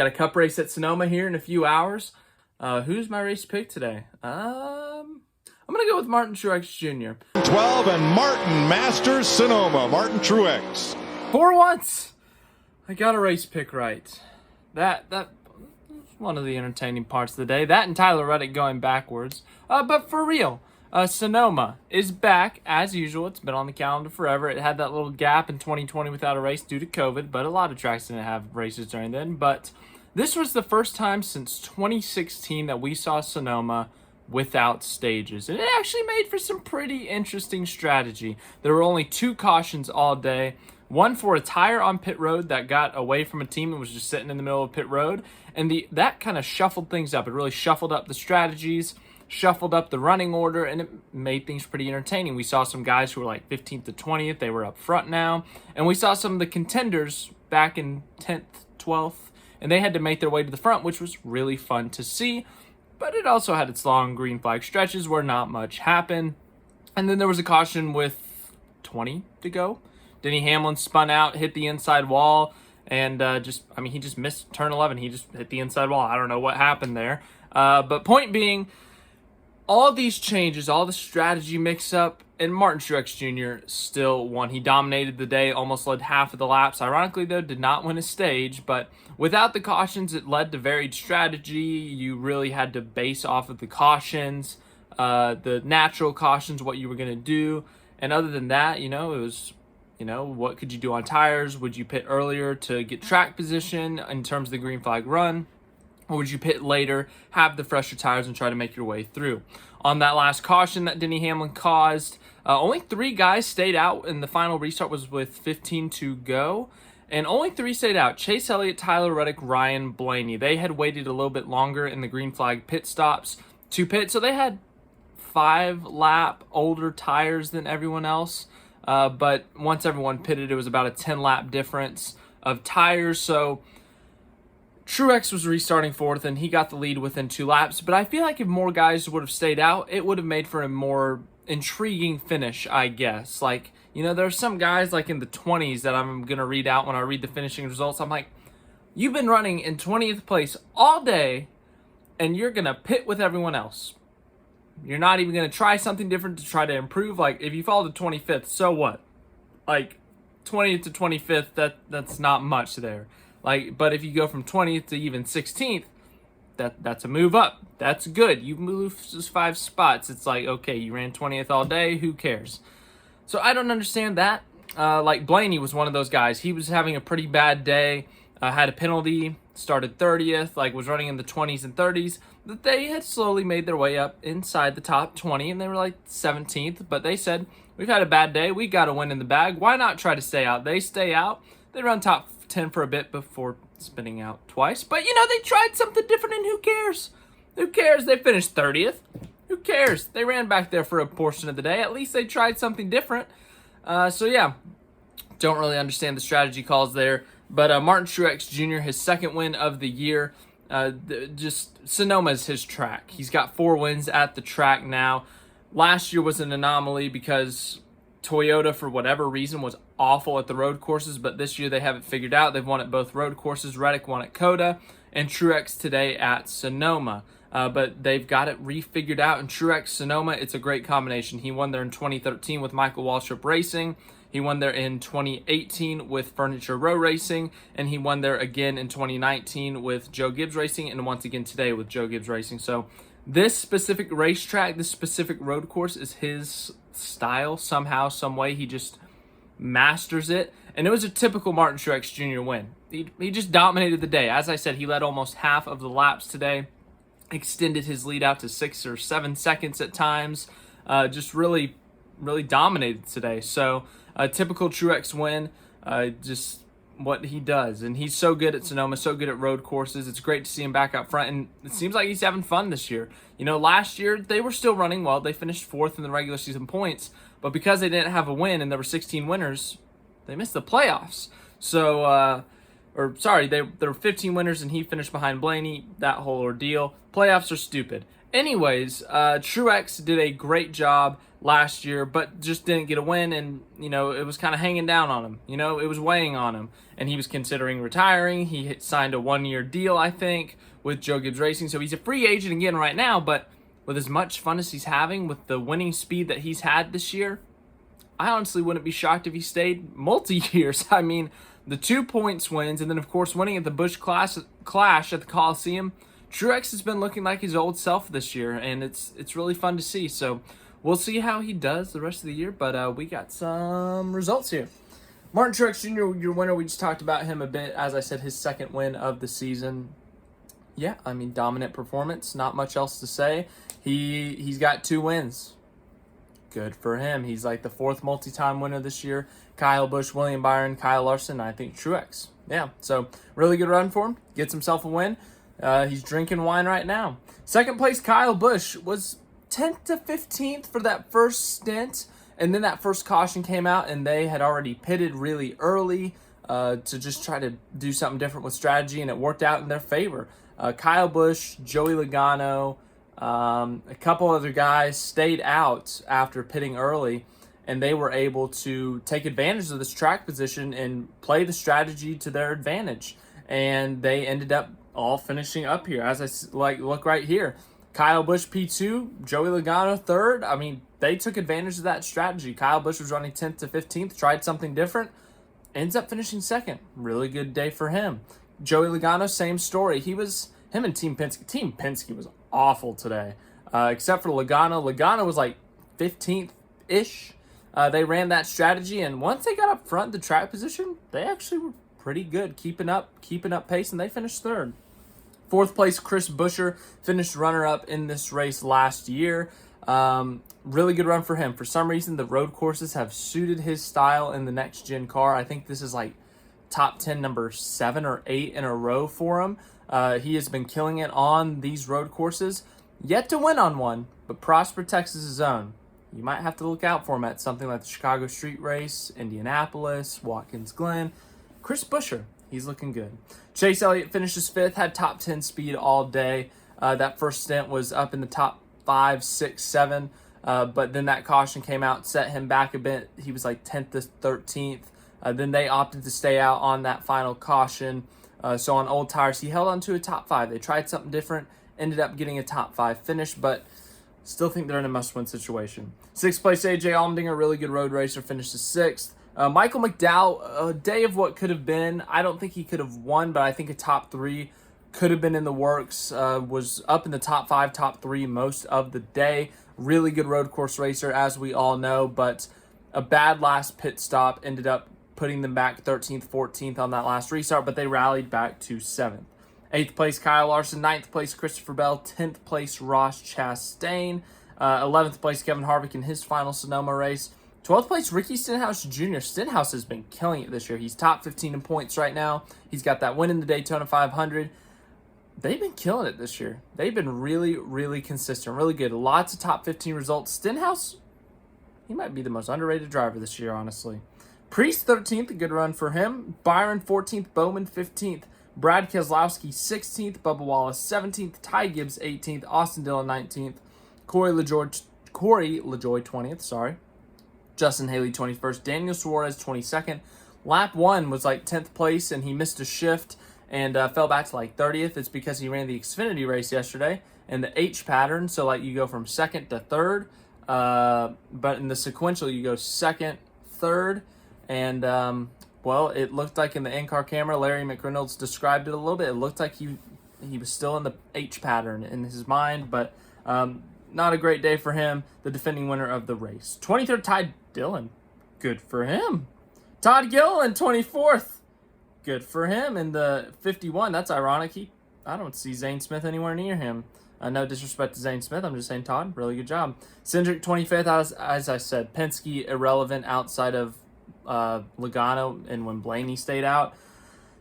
Got a cup race at Sonoma here in a few hours. Who's my race pick today? I'm going to go with Martin Truex Jr. 12 and Martin Masters Sonoma. Martin Truex. For once, I got a race pick right. That was one of the entertaining parts of the day. That and Tyler Reddick going backwards. But for real, Sonoma is back as usual. It's been on the calendar forever. It had that little gap in 2020 without a race due to COVID, but a lot of tracks didn't have races during then. But this was the first time since 2016 that we saw Sonoma without stages. And it actually made for some pretty interesting strategy. There were only 2 cautions all day. One for a tire on pit road that got away from a team and was just sitting in the middle of pit road. And that kind of shuffled things up. It really shuffled up the strategies, shuffled up the running order, and it made things pretty entertaining. We saw some guys who were like 15th to 20th. They were up front now. And we saw some of the contenders back in 10th, 12th, and they had to make their way to the front, which was really fun to see. But it also had its long green flag stretches where not much happened. And then there was a caution with 20 to go. Denny Hamlin spun out, hit the inside wall, and he just missed turn 11. He just hit the inside wall. I don't know what happened there. But point being, all these changes, all the strategy mix-up, and Martin Truex Jr. still won. He dominated the day, almost led half of the laps. Ironically, though, did not win a stage, but without the cautions, it led to varied strategy. You really had to base off of the cautions, the natural cautions, what you were going to do. And other than that, it was, what could you do on tires? Would you pit earlier to get track position in terms of the green flag run? Or would you pit later, have the fresher tires, and try to make your way through? On that last caution that Denny Hamlin caused, only 3 guys stayed out, and the final restart was with 15 to go. And only 3 stayed out: Chase Elliott, Tyler Reddick, Ryan Blaney. They had waited a little bit longer in the green flag pit stops to pit, so they had 5-lap older tires than everyone else. But once everyone pitted, it was about a 10-lap difference of tires. So Truex was restarting 4th, and he got the lead within 2 laps. But I feel like if more guys would have stayed out, it would have made for a more intriguing finish, I guess. Like, there are some guys like in the 20s that I'm going to read out when I read the finishing results. I'm like, you've been running in 20th place all day, and you're going to pit with everyone else. You're not even going to try something different to try to improve. Like, if you fall to 25th, so what? Like, 20th to 25th, that's not much there. Like, but if you go from 20th to even 16th, that's a move up. That's good. You move just 5 spots. It's like, okay, you ran 20th all day. Who cares? So I don't understand that. Like, Blaney was one of those guys. He was having a pretty bad day. Had a penalty. Started 30th. Like, was running in the 20s and 30s. That they had slowly made their way up inside the top 20, and they were like 17th. But they said, we've had a bad day. We got a win in the bag. Why not try to stay out? They stay out. They run top 10 for a bit before spinning out twice. But, they tried something different, and who cares? Who cares? They finished 30th. Who cares? They ran back there for a portion of the day. At least they tried something different. So, yeah, don't really understand the strategy calls there. But Martin Truex Jr., his 2nd win of the year. Sonoma's his track. He's got 4 wins at the track now. Last year was an anomaly because Toyota, for whatever reason, was awful at the road courses, but this year they have it figured out. They've won at both road courses. Reddick won at Coda, and Truex today at Sonoma. But they've got it refigured out, and Truex, Sonoma, it's a great combination. He won there in 2013 with Michael Waltrip Racing. He won there in 2018 with Furniture Row Racing, and he won there again in 2019 with Joe Gibbs Racing, and once again today with Joe Gibbs Racing. So this specific racetrack, this specific road course is his style somehow, some way. He just masters it, and it was a typical Martin Truex Jr. win. He just dominated the day. As I said, he led almost half of the laps today, extended his lead out to 6 or 7 seconds at times, just really dominated today. So a typical Truex win, just what he does. And he's so good at Sonoma, so good at road courses. It's great to see him back out front, and it seems like he's having fun this year. Last year they were still running well. They finished 4th in the regular season points, but because they didn't have a win and there were 16 winners, they missed the playoffs. So, there were 15 winners and he finished behind Blaney. That whole ordeal. Playoffs are stupid. Anyways, Truex did a great job last year, but just didn't get a win, and it was kind of hanging down on him. It was weighing on him, and he was considering retiring. He had signed a 1-year deal, I think, with Joe Gibbs Racing, so he's a free agent again right now. But with as much fun as he's having, with the winning speed that he's had this year, I honestly wouldn't be shocked if he stayed multi-years. I mean, the 2 points wins, and then of course winning at the Busch Clash at the Coliseum. Truex has been looking like his old self this year, and it's really fun to see. So we'll see how he does the rest of the year, but we got some results here. Martin Truex Jr., your winner, we just talked about him a bit. As I said, his second win of the season. Yeah, I mean, dominant performance. Not much else to say. He's got 2 wins. Good for him. He's like the 4th multi-time winner this year. Kyle Busch, William Byron, Kyle Larson, and I think Truex. Yeah, so really good run for him. Gets himself a win. He's drinking wine right now. Second place, Kyle Busch, was 10th to 15th for that first stint. And then that first caution came out, and they had already pitted really early to just try to do something different with strategy, and it worked out in their favor. Kyle Busch, Joey Logano, a couple other guys stayed out after pitting early, and they were able to take advantage of this track position and play the strategy to their advantage. And they ended up all finishing up here. As I look right here, Kyle Busch P2, Joey Logano 3rd. I mean, they took advantage of that strategy. Kyle Busch was running 10th to 15th, tried something different, ends up finishing 2nd. Really good day for him. Joey Logano, same story. Him and Team Penske. Team Penske was awful today, except for Logano. Logano was like 15th-ish. They ran that strategy, and once they got up front in the track position, they actually were pretty good, keeping up pace, and they finished 3rd. 4th place, Chris Buescher, finished runner-up in this race last year. Really good run for him. For some reason, the road courses have suited his style in the next-gen car. I think this is like top 10, number 7 or 8 in a row for him. He has been killing it on these road courses. Yet to win on one, but Prosper, Texas is his own. You might have to look out for him at something like the Chicago Street Race, Indianapolis, Watkins Glen. Chris Buescher, he's looking good. Chase Elliott finishes 5th, had top 10 speed all day. That first stint was up in the top 5, 6, 7, but then that caution came out, set him back a bit. He was like 10th to 13th. Then they opted to stay out on that final caution. So on old tires, he held on to a top 5. They tried something different, ended up getting a top 5 finish, but still think they're in a must-win situation. 6th place, AJ Allmendinger, really good road racer, finished 6th. Michael McDowell, a day of what could have been. I don't think he could have won, but I think a top 3 could have been in the works. Was up in the top 5, top 3 most of the day. Really good road course racer, as we all know, but a bad last pit stop ended up putting them back 13th, 14th on that last restart, but they rallied back to 7th. 8th place, Kyle Larson. 9th place, Christopher Bell. 10th place, Ross Chastain. 11th place, Kevin Harvick in his final Sonoma race. 12th place, Ricky Stenhouse Jr. Stenhouse has been killing it this year. He's top 15 in points right now. He's got that win in the Daytona 500. They've been killing it this year. They've been really, really consistent, really good. Lots of top 15 results. Stenhouse, he might be the most underrated driver this year, honestly. Priest, 13th, a good run for him. Byron, 14th. Bowman, 15th. Brad Keselowski, 16th. Bubba Wallace, 17th. Ty Gibbs, 18th. Austin Dillon, 19th. Corey LaJoy, 20th, Justin Haley, 21st. Daniel Suarez, 22nd. Lap 1 was like 10th place, and he missed a shift and fell back to like 30th. It's because he ran the Xfinity race yesterday in the H pattern. So like you go from 2nd to 3rd, but in the sequential you go 2nd, 3rd, and well, it looked like in the in-car camera, Larry McReynolds described it a little bit. It looked like he was still in the H pattern in his mind, but not a great day for him, the defending winner of the race. 23rd, Ty Dillon. Good for him. Todd Gilliland, 24th. Good for him in the 51. That's ironic. I don't see Zane Smith anywhere near him. No disrespect to Zane Smith. I'm just saying, Todd, really good job. Cindric, 25th. As I said, Penske irrelevant outside of Logano and when Blaney stayed out.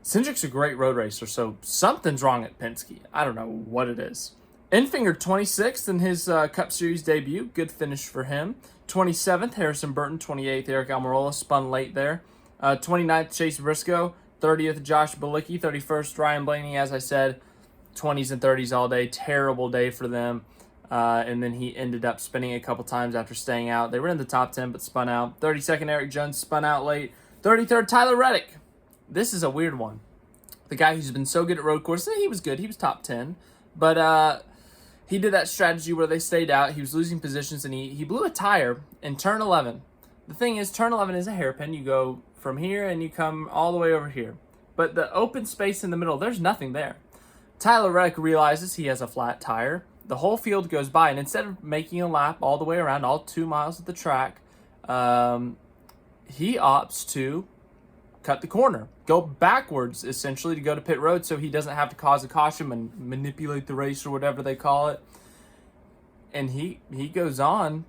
Cindric's a great road racer, so something's wrong at Penske. I don't know what it is. Enfinger, 26th in his Cup Series debut. Good finish for him. 27th, Harrison Burton. 28th, Eric Almirola. Spun late there. 29th, Chase Briscoe. 30th, Josh Bilicki. 31st, Ryan Blaney. As I said, 20s and 30s all day. Terrible day for them. and then he ended up spinning a couple times after staying out. They were in the top 10, but spun out. 32nd, Eric Jones spun out late. 33rd, Tyler Reddick. This is a weird one. The guy who's been so good at road courses, he was good. He was top 10. But he did that strategy where they stayed out. He was losing positions, and he blew a tire in turn 11. The thing is, turn 11 is a hairpin. You go from here, and you come all the way over here. But the open space in the middle, there's nothing there. Tyler Reddick realizes he has a flat tire. The whole field goes by, and instead of making a lap all the way around, all 2 miles of the track, he opts to cut the corner, go backwards, essentially, to go to pit road so he doesn't have to cause a caution and manipulate the race or whatever they call it. And he goes on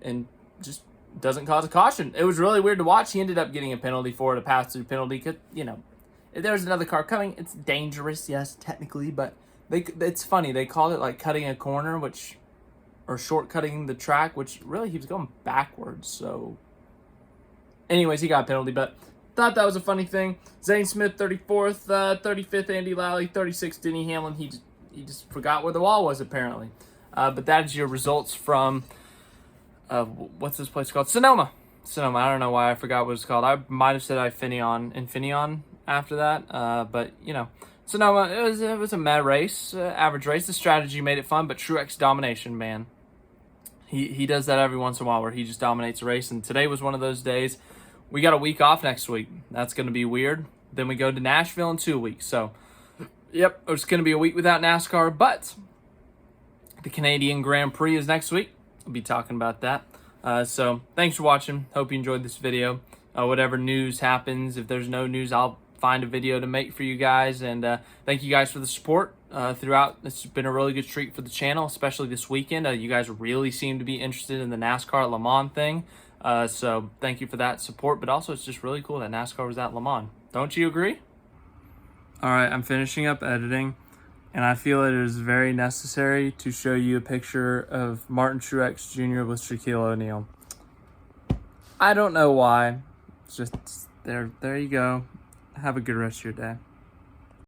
and just doesn't cause a caution. It was really weird to watch. He ended up getting a penalty for it, a pass-through penalty. If there's another car coming, it's dangerous, yes, technically, but it's funny. They called it like cutting a corner, or shortcutting the track, which really he was going backwards. So anyways, he got a penalty, but thought that was a funny thing. Zane Smith, 34th, 35th, Andy Lally, 36th, Denny Hamlin. He just forgot where the wall was, apparently. But that is your results from, what's this place called? Sonoma. I don't know why I forgot what it's called. I might have said Infineon after that. But, Sonoma, it was a mad race, average race. The strategy made it fun, but Truex domination, man. He does that every once in a while where he just dominates a race, and today was one of those days. We got a week off next week. That's going to be weird. Then we go to Nashville in 2 weeks. So, yep, it's going to be a week without NASCAR. But the Canadian Grand Prix is next week. We'll be talking about that. So, thanks for watching. Hope you enjoyed this video. Whatever news happens, if there's no news, I'll find a video to make for you guys. And thank you guys for the support throughout. It's been a really good streak for the channel, especially this weekend. You guys really seem to be interested in the NASCAR Le Mans thing. So thank you for that support, but also it's just really cool that NASCAR was at Le Mans. Don't you agree? All right, I'm finishing up editing, and I feel it is very necessary to show you a picture of Martin Truex Jr. with Shaquille O'Neal. I don't know why. It's just there you go. Have a good rest of your day.